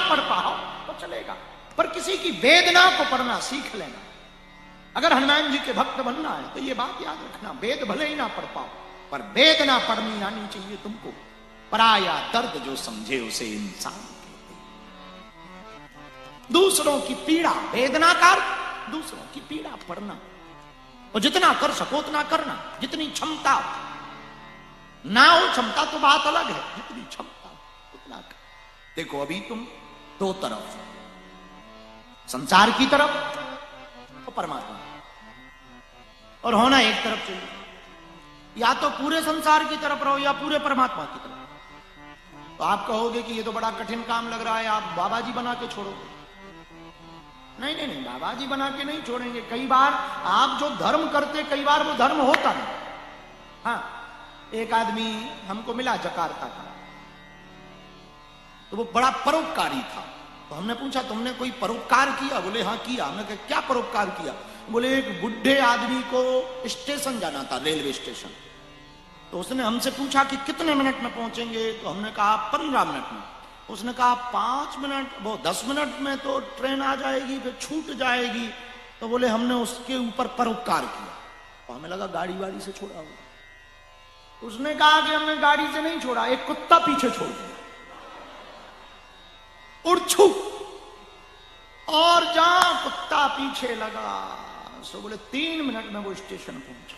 पढ़ पाओ तो चलेगा, पर किसी की वेदना को पढ़ना सीख लेना। अगर हनुमान जी के भक्त बनना है तो ये बात याद रखना, वेद भले ही ना पढ़ पाओ पर वेदना पढ़नी आनी चाहिए तुमको। पराया दर्द जो समझे उसे इंसान कहते। दूसरों की पीड़ा, वेदनाकार दूसरों की पीड़ा पढ़ना, और जितना कर सको उतना करना, जितनी क्षमता ना हो, क्षमता तो बात अलग है, जितनी क्षमता उतना कर। देखो अभी तुम दो तरफ, संसार की तरफ और परमात्मा, और होना एक तरफ चाहिए। या तो पूरे संसार की तरफ रहो या पूरे परमात्मा की तरफ। तो आप कहोगे कि ये तो बड़ा कठिन काम लग रहा है, आप बाबा जी बना के छोड़ोगे। नहीं नहीं नहीं, बाबा जी बना के नहीं छोड़ेंगे। कई बार आप जो धर्म करते, कई बार वो धर्म होता नहीं। हाँ, एक आदमी हमको मिला जकार्ता का, तो वो बड़ा परोपकारी था। तो हमने पूछा तुमने कोई परोपकार किया? बोले हाँ किया। हमने कहा क्या परोपकार किया? बोले एक बुढ़े आदमी को स्टेशन जाना था, रेलवे स्टेशन। तो उसने हमसे पूछा कि कितने मिनट में पहुंचेंगे? तो हमने कहा 15 मिनट में। उसने कहा 5 मिनट, वो 10 मिनट में तो ट्रेन आ जाएगी, फिर छूट जाएगी। तो बोले हमने उसके ऊपर परोपकार किया। तो हमें लगा गाड़ी वाड़ी से छोड़ा होगा। उसने कहा कि हमने गाड़ी से नहीं छोड़ा, एक कुत्ता पीछे छोड़ दिया, उड़छू, और जहां कुत्ता पीछे लगा सो बोले 3 मिनट में वो स्टेशन पहुंचा।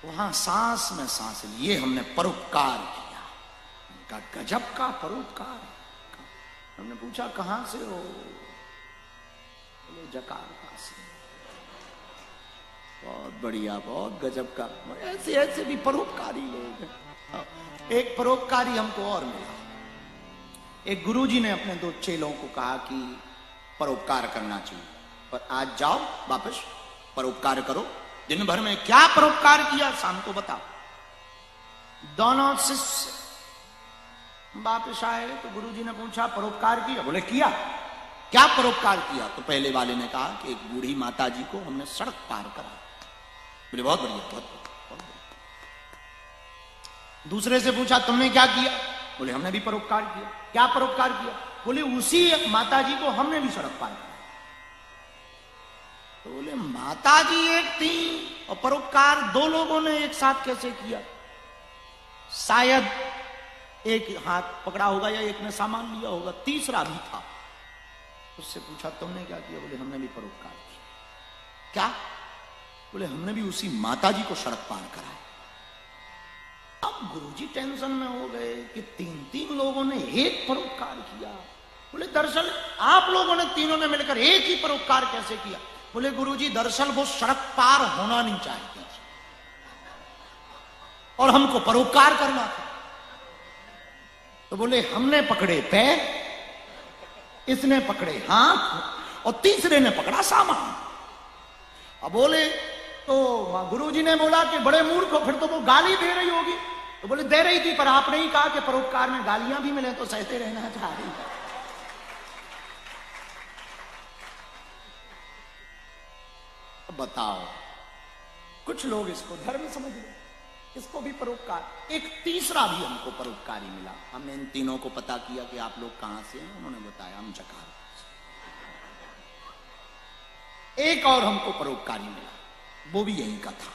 वहां सांस में सांस लिए हमने परोपकार किया। उनका गजब का परोपकार। हमने पूछा कहां से हो? बोले जकार्ता से। बहुत बढ़िया, बहुत गजब का। ऐसे ऐसे भी परोपकारी लोग हैं। एक परोपकारी हमको और मिला। एक गुरुजी ने अपने 2 चेलों को कहा कि परोपकार करना चाहिए, पर आज जाओ वापस परोपकार करो। दिन भर में क्या परोपकार किया शाम को बताओ। दोनों शिष्य वापस आए तो गुरुजी ने पूछा परोपकार किया? बोले किया। क्या परोपकार किया? तो पहले वाले ने कहा कि एक बूढ़ी माता जी को हमने सड़क पार करा। बोले बहुत बढ़िया, बहुत बढ़िया। दूसरे से पूछा तुमने क्या किया? बोले हमने भी परोपकार किया। क्या परोपकार किया? बोले उसी माता जी को हमने भी सड़क पार किया। तो बोले माता जी एक थी और परोपकार 2 लोगों ने एक साथ कैसे किया? शायद एक हाथ पकड़ा होगा या एक ने सामान लिया होगा, तीसरा भी था। उससे पूछा तुमने क्या किया? बोले हमने भी परोपकार किया। क्या? बोले हमने भी उसी माता जी को सड़क पार कराया। अब गुरुजी टेंशन में हो गए कि 3 लोगों ने एक परोपकार किया। बोले दरअसल आप लोगों ने तीनों ने मिलकर एक ही परोपकार कैसे किया? बोले गुरुजी दरअसल वो सड़क पार होना नहीं चाहती और हमको परोपकार करना था। तो बोले हमने पकड़े पैर, इसने पकड़े हाथ और तीसरे ने पकड़ा सामान। अब बोले तो गुरुजी ने बोला कि बड़े मूर्ख हो, फिर तो वो गाली दे रही होगी। तो बोले दे रही थी, पर आपने ही कहा कि परोपकार में गालियां भी मिले तो सहते रहना चाह रही है। बताओ, कुछ लोग इसको धर्म समझ ले, इसको भी परोपकार। एक तीसरा भी हमको परोपकारी मिला। हमने इन तीनों को पता किया कि आप लोग कहां से हैं। उन्होंने बताया हम जकार्ता से। एक और हमको परोपकारी मिला, वो भी यहीं का था।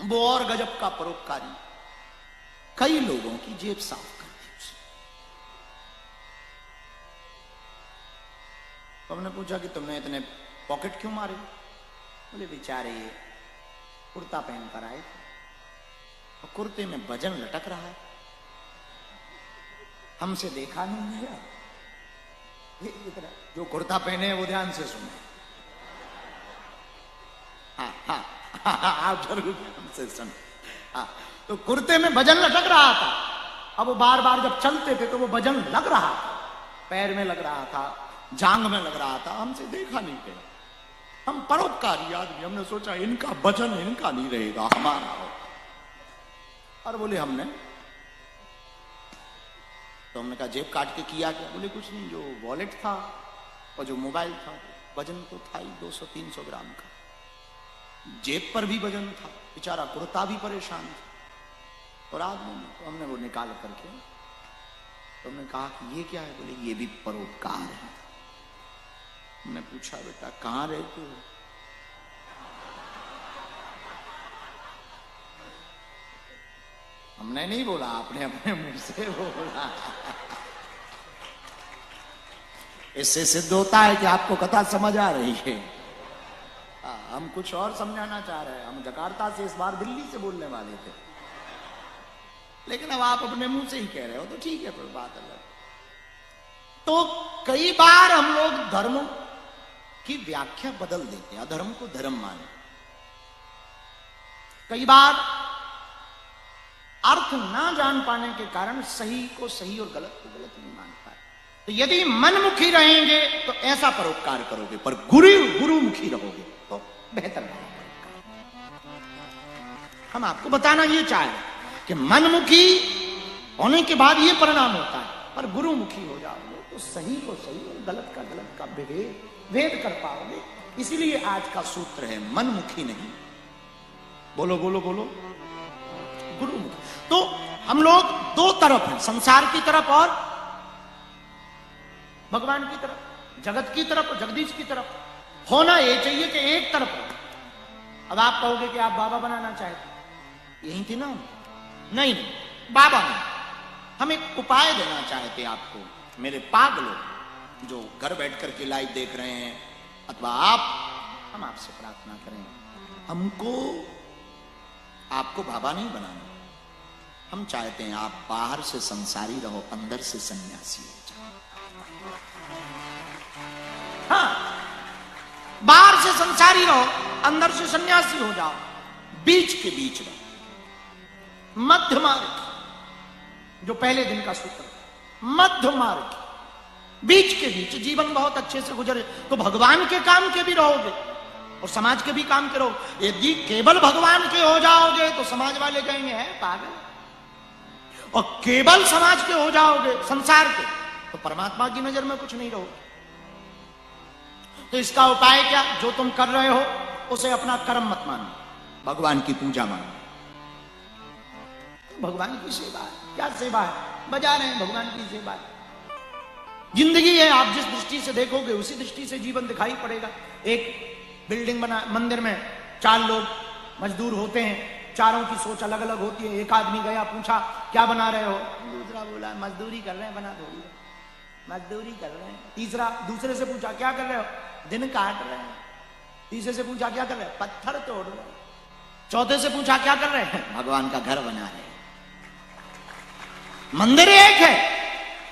वो और गजब का परोपकारी, कई लोगों की जेब साफ कर दी उसने। तो हमने पूछा कि तुमने इतने पॉकेट क्यों मारे? बोले बेचारे कुर्ता पहन कर आए और कुर्ते में वजन लटक रहा है, हमसे देखा नहीं गया। इतना जो कुर्ता पहने वो ध्यान से सुने। हाँ हाँ हाँ, आप जरूर हमसे सुन। हाँ, तो कुर्ते में वजन लटक रहा था। अब वो बार बार जब चलते थे तो वो वजन लग रहा था, पैर में लग रहा था, जांग में लग रहा था। हमसे देखा नहीं गया। हम परोपकारी आदमी, हमने सोचा इनका वजन इनका नहीं रहेगा, हमारा हो। और बोले हमने, तो हमने कहा जेब काट के किया क्या? बोले कुछ नहीं, जो वॉलेट था और जो मोबाइल था वजन तो था ही 200-300 ग्राम का। जेब पर भी वजन था, बेचारा कुर्ता भी परेशान था। और आदमी तो हमने वो निकाल करके तो हमने कहा कि ये क्या है? बोले ये भी परोपकार है। हमने पूछा बेटा कहां रहते हो? हमने नहीं बोला, आपने अपने मुंह से बोला। इससे सिद्ध होता है कि आपको कथा समझ आ रही है। हम कुछ और समझाना चाह रहे हैं। हम जकार्ता से इस बार दिल्ली से बोलने वाले थे, लेकिन अब आप अपने मुंह से ही कह रहे हो तो ठीक है, कोई बात अलग। तो कई बार हम लोग धर्म की व्याख्या बदल देते हैं, अधर्म को धर्म माने। कई बार अर्थ ना जान पाने के कारण सही को सही और गलत को गलत नहीं मान पाए। तो यदि मनमुखी रहेंगे तो ऐसा परोपकार करोगे, पर गुरुमुखी रहोगे तो बेहतर परोपकार। हम आपको बताना ये चाहे कि मनमुखी होने के बाद ये परिणाम होता है, पर गुरुमुखी हो जाओगे तो सही को सही और गलत का गलत का भेद कर पाओगे। इसीलिए आज का सूत्र है मनमुखी नहीं, बोलो बोलो बोलो, गुरुमुखी। तो हम लोग दो तरफ हैं, संसार की तरफ और भगवान की तरफ, जगत की तरफ और जगदीश की तरफ। होना ये चाहिए कि एक तरफ हो। अब आप कहोगे कि आप बाबा बनाना चाहते, यही थी ना? नहीं, बाबा नहीं, हम एक उपाय देना चाहते आपको, मेरे पागलों जो घर बैठ करके लाइव देख रहे हैं, अथवा आप, हम आपसे प्रार्थना करें, हमको आपको बाबा नहीं बनाना। हम चाहते हैं आप बाहर से संसारी रहो, अंदर से सन्यासी हो जाओ। हाँ, बाहर से संसारी रहो, अंदर से सन्यासी हो जाओ, बीच के बीच रहो, मध्य मार्ग, जो पहले दिन का सूत्र, मध्य मार्ग, बीच के बीच जीवन बहुत अच्छे से गुजरे तो भगवान के काम के भी रहोगे और समाज के भी काम के रहोगे। यदि केवल भगवान के हो जाओगे तो समाज वाले कहेंगे है पागल, और केवल समाज के हो जाओगे, संसार के, तो परमात्मा की नजर में कुछ नहीं रहोगे। तो इसका उपाय क्या? जो तुम कर रहे हो उसे अपना कर्म मत मानो, भगवान की पूजा मानो। भगवान की सेवा है, क्या सेवा है? बजा रहे हैं, भगवान की सेवा है। जिंदगी है, आप जिस दृष्टि से देखोगे उसी दृष्टि से जीवन दिखाई पड़ेगा। एक बिल्डिंग बना, मंदिर में 4 लोग मजदूर होते हैं, चारों की सोच अलग अलग होती है। एक आदमी गया, पूछा क्या बना रहे हो? दूसरा बोला मजदूरी कर रहे हैं, बना दो, मजदूरी कर रहे हैं। तीसरा दूसरे से पूछा क्या कर रहे हो? दिन काट रहे हैं। तीसरे से पूछा क्या कर रहे हैं? पत्थर तोड़ रहे हैं। चौथे से पूछा क्या कर रहे हैं? भगवान का घर बना रहे हैं। मंदिर एक है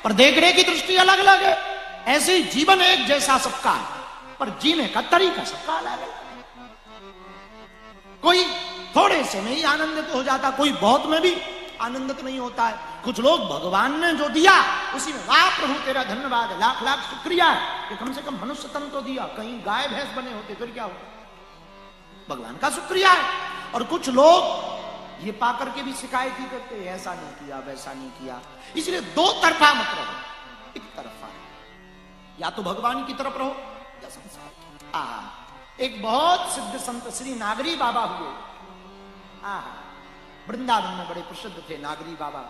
पर देखने की दृष्टि अलग अलग है। ऐसे ही जीवन एक जैसा सबका है, पर जीने का तरीका सबका अलग है। कोई थोड़े से में ही आनंदित हो जाता, कोई बहुत में भी आनंदित नहीं होता है। कुछ लोग भगवान ने जो दिया उसी में वाह प्रभु तेरा धन्यवाद, लाख लाख शुक्रिया है कि कम से कम मनुष्य तन तो दिया, कहीं गाय भैंस बने होते फिर क्या होता? भगवान का शुक्रिया है। और कुछ लोग ये पाकर के भी शिकायत ही करते हैं, ऐसा नहीं किया, वैसा नहीं किया। इसलिए दो तरफा मत रहो, एक तरफा, या तो भगवान की तरफ रहो या संसार। एक बहुत सिद्ध संत श्री नागरी बाबा हुए, वृंदावन में बड़े प्रसिद्ध थे नागरी बाबा।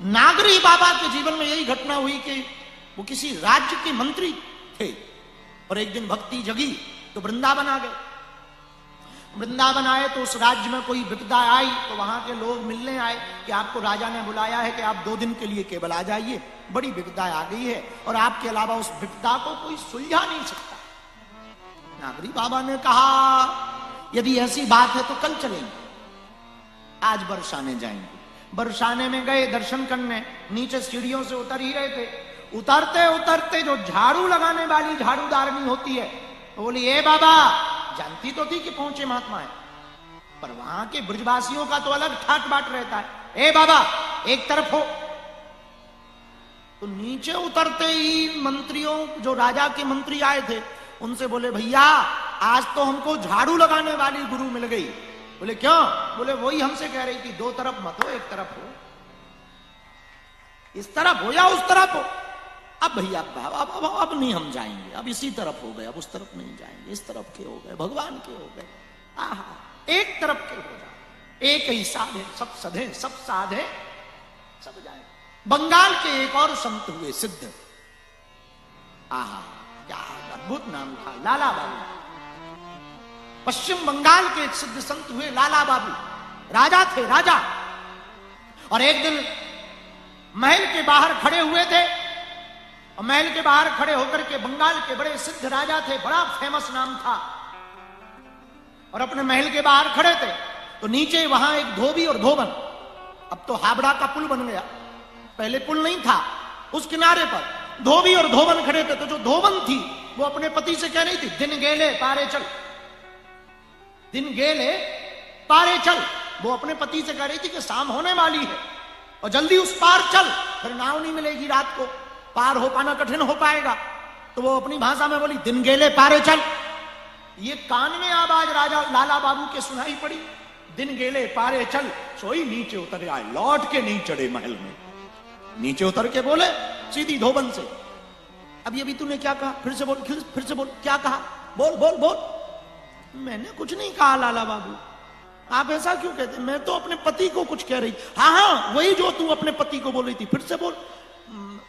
नागरी बाबा के जीवन में यही घटना हुई कि वो किसी राज्य के मंत्री थे और एक दिन भक्ति जगी तो वृंदावन आ गए। वृंदावन आए तो उस राज्य में कोई विपदा आई तो वहां के लोग मिलने आए कि आपको राजा ने बुलाया है कि आप 2 दिन के लिए केवल आ जाइए, बड़ी विपदा आ गई है और आपके अलावा उस विपदा को कोई सुलझा नहीं सकता। नागरी बाबा ने कहा यदि ऐसी बात है तो कल चलेंगे, आज बरसाने जाएंगे। बरसाने में गए दर्शन करने, नीचे सीढ़ियों से उतर ही रहे थे। उतरते उतरते जो झाड़ू लगाने वाली झाड़ूदारनी होती है तो बोली ए बाबा, जानती तो थी कि पहुंचे महात्मा है, पर वहां के ब्रजवासियों का तो अलग ठाट बाट रहता है। ए बाबा एक तरफ हो। तो नीचे उतरते ही मंत्रियों, जो राजा के मंत्री आए थे, उनसे बोले भैया आज तो हमको झाड़ू लगाने वाली गुरु मिल गई। बोले क्यों? बोले वही हमसे कह रही थी 2 तरफ मत हो, एक तरफ हो, इस तरफ हो या उस तरफ हो। अब भैया अब नहीं हम जाएंगे, अब इसी तरफ हो गए, अब उस तरफ नहीं जाएंगे, इस तरफ के हो गए, भगवान के हो गए। एक तरफ के हो जाए, एक ही साधे सब सधे, सब साधे सब जाए। बंगाल के एक और संत हुए सिद्ध, आहा क्या अद्भुत नाम था, लाला बाबू। पश्चिम बंगाल के एक सिद्ध संत हुए लाला बाबू, राजा थे राजा। और एक दिन महल के बाहर खड़े हुए थे, और महल के बाहर खड़े होकर के बंगाल के बड़े सिद्ध राजा थे, बड़ा फेमस नाम था, और अपने महल के बाहर खड़े थे। तो नीचे वहां एक धोबी और धोबन, अब तो हावड़ा का पुल बन गया, पहले पुल नहीं था, उस किनारे पर धोबी और धोबन खड़े थे। तो जो धोबन थी वो अपने पति से कह रही थी, दिन गेले पारे चल, दिन गेले पारे चल। वो अपने पति से कह रही थी कि शाम होने वाली है और जल्दी उस पार चल, फिर नाव नहीं मिलेगी, रात को पार हो पाना कठिन हो पाएगा। तो वो अपनी भाषा में बोली, दिन गेले पारे चल। ये कान में आवाज राजा लाला बाबू के सुनाई पड़ी, दिन गेले पारे चल। सोई नीचे उतर आए, लौट के नहीं चढ़े महल में, नीचे उतर के बोले सीधी धोबन से, अब ये भी तूने क्या कहा, फिर से बोल, फिर से बोल, क्या कहा, बोल बोल बोल। मैंने कुछ नहीं कहा लाला बाबू। आप ऐसा क्यों कहते, मैं तो अपने पति को कुछ कह रही। हाँ हाँ वही जो तू अपने पति को बोल रही थी, फिर से बोल।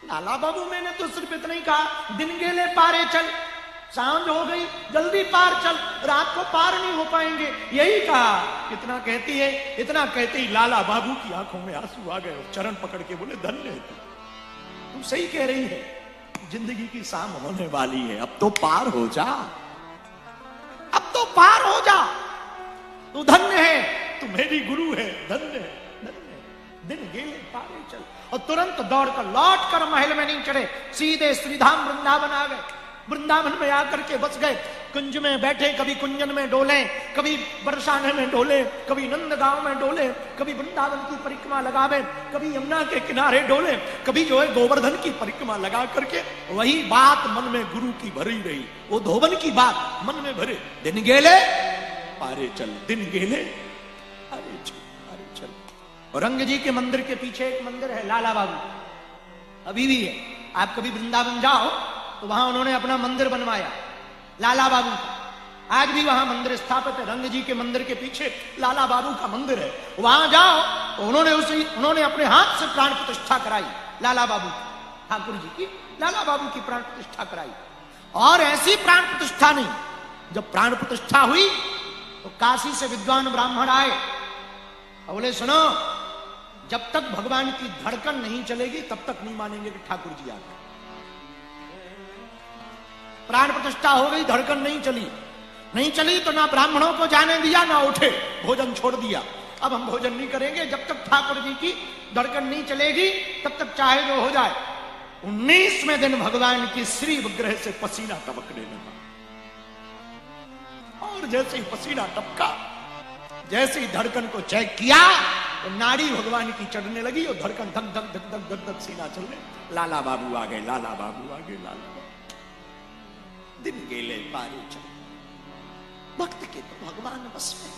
लाला बाबू मैंने तो सिर्फ इतना ही कहा, दिन गेले पारे चल, सांझ हो गई जल्दी पार चल, रात को पार नहीं हो पाएंगे, यही कहा। इतना कहती है, इतना कहते ही लाला बाबू की आंखों में आंसू आ गए, चरण पकड़ के बोले, धन्य है तू सही कह रही है, जिंदगी की शाम होने वाली है, अब तो पार हो जा, अब तो पार हो जा, तू धन्य है, तू मेरी गुरु है, धन्य है, धन्य है। दिन गेले पारे चल। और तुरंत दौड़कर लौट कर महल में नहीं चढ़े, सीधे श्रीधाम वृंदावन आ गए। वृंदावन में आकर के बस गए, कुंज में बैठे, कभी कुंजन में डोले, कभी बरसाने में डोले, कभी नंदगांव में डोले, कभी वृंदावन की परिक्रमा लगावे, कभी यमुना के किनारे डोले, कभी जो है गोवर्धन की परिक्रमा लगा करके वही बात मन में गुरु की भरी रही, वो धोबन की बात मन में भरे। दिन गेले पारे चल, दिन गेले पारे चल, पारे चल। और रंग जी के मंदिर के पीछे एक मंदिर है लाला बाबू, अभी भी है। आप कभी वृंदावन जाओ तो वहां उन्होंने अपना मंदिर बनवाया लाला बाबू का, आज भी वहां मंदिर स्थापित है। रंग जी के मंदिर के पीछे लाला बाबू का मंदिर है, वहां जाओ तो उन्होंने अपने हाथ से प्राण प्रतिष्ठा कराई लाला बाबू की, ठाकुर जी की लाला बाबू की प्राण प्रतिष्ठा कराई। और ऐसी प्राण प्रतिष्ठा नहीं, जब प्राण प्रतिष्ठा हुई तो काशी से विद्वान ब्राह्मण आए और बोले, सुनो, जब तक भगवान की धड़कन नहीं चलेगी तब तक नहीं मानेंगे कि ठाकुर जी आ गए। प्राण प्रतिष्ठा हो गई, धड़कन नहीं चली, नहीं चली तो ना ब्राह्मणों को जाने दिया, ना उठे, भोजन छोड़ दिया। अब हम भोजन नहीं करेंगे जब तक ठाकुर जी की धड़कन नहीं चलेगी, तब तक चाहे जो हो जाए। 19वें दिन भगवान की श्री विग्रह से पसीना टपकने लगा, और जैसे ही पसीना टपका, जैसे ही धड़कन को चेक किया तो नाड़ी भगवान की चढ़ने लगी और धड़कन धक धक धक धक धक धक सीना चलने। लाला बाबू आ गए, लाला बाबू आ गए, लाला बाबू। दिन गेले पारे चल। भक्त के तो भगवान बस में,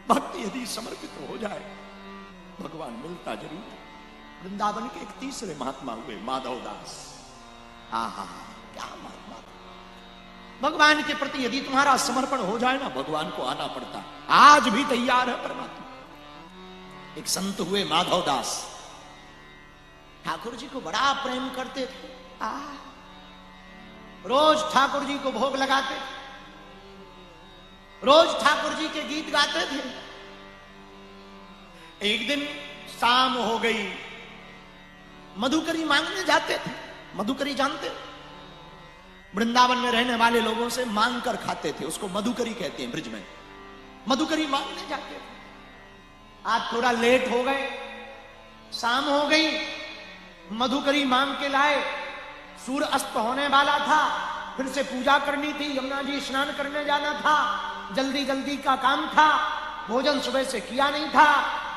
भक्त यदि समर्पित हो जाए भगवान मिलता जरूर। वृंदावन के एक तीसरे महात्मा हुए माधव दास। आहा क्या महात्मा, भगवान के प्रति यदि तुम्हारा समर्पण हो जाए ना, भगवान को आना पड़ता। आज भी तैयार है परमात्मा। एक संत हुए माधव दास, ठाकुर जी को बड़ा प्रेम करते थे, रोज ठाकुर जी को भोग लगाते थे, रोज ठाकुर जी के गीत गाते थे। एक दिन शाम हो गई, मधुकरी मांगने जाते थे। मधुकरी जानते, वृंदावन में रहने वाले लोगों से मांग कर खाते थे, उसको मधुकरी कहते हैं ब्रिज में। मधुकरी मांगने जाते थे। आज थोड़ा लेट हो गए, शाम हो गई, मधुकरी मांग के लाए, सूर्य अस्त होने वाला था, फिर से पूजा करनी थी, यमुना जी स्नान करने जाना था, जल्दी जल्दी का काम था, भोजन सुबह से किया नहीं था,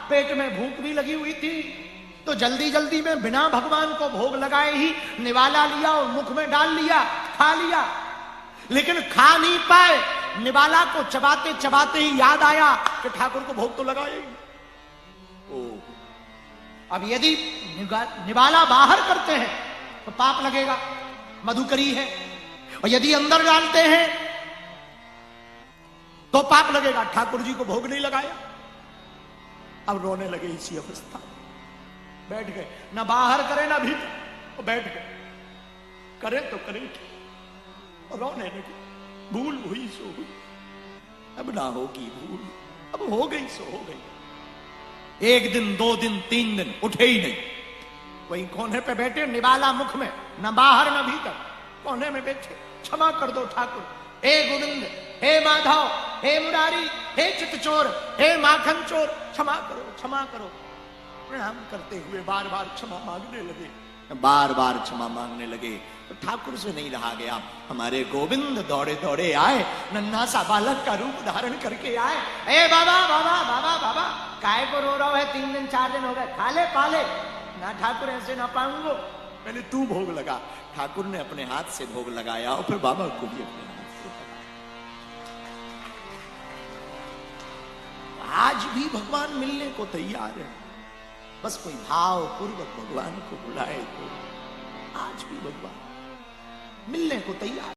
पेट में भूख भी लगी हुई थी, तो जल्दी जल्दी में बिना भगवान को भोग लगाए ही निवाला लिया और मुख में डाल लिया, खा लिया। लेकिन खा नहीं पाए, निवाला को चबाते चबाते ही याद आया कि ठाकुर को भोग तो लगाया ही। अब यदि निवाला बाहर करते हैं तो पाप लगेगा, मधुकरी है, और यदि अंदर डालते हैं तो पाप लगेगा। ठाकुर जी को भोग नहीं लगाया, अब रोने लगे इसी अवस्था। बैठ गए, ना बाहर करे ना भीतर, वो बैठ गए। करे तो करे और रोने लगे, भूल हुई सो हुई, अब ना होगी भूल, अब हो गई सो हो गई। एक दिन, 2 दिन, 3 दिन उठे ही नहीं, वही कोने पे बैठे, निवाला मुख में, न बाहर न भीतर, कोने में बैठे। क्षमा कर दो ठाकुर, हे गोविंद, हे माधव, हे मुरारी, हे चितचोर, हे माखन चोर, क्षमा करो, क्षमा करो। प्रणाम करते हुए बार बार क्षमा मांगने लगे, बार बार क्षमा मांगने लगे। तो ठाकुर से नहीं रहा गया, हमारे गोविंद दौड़े दौड़े आए, नन्हा सा बालक का रूप धारण करके आए। ए बाबा बाबा बाबा बाबा, काय को रो रहा है, 3 दिन 4 दिन हो गए, खा ले पा ले। ना ठाकुर ऐसे ना पाऊंगो, पहले तू भोग लगा। ठाकुर ने अपने हाथ से भोग लगाया और फिर बाबा को भी अपने हाथ से लगाया। आज भी भगवान मिलने को तैयार है, बस कोई भाव पूर्वक भगवान को बुलाए तो आज भी भगवान मिलने को तैयार।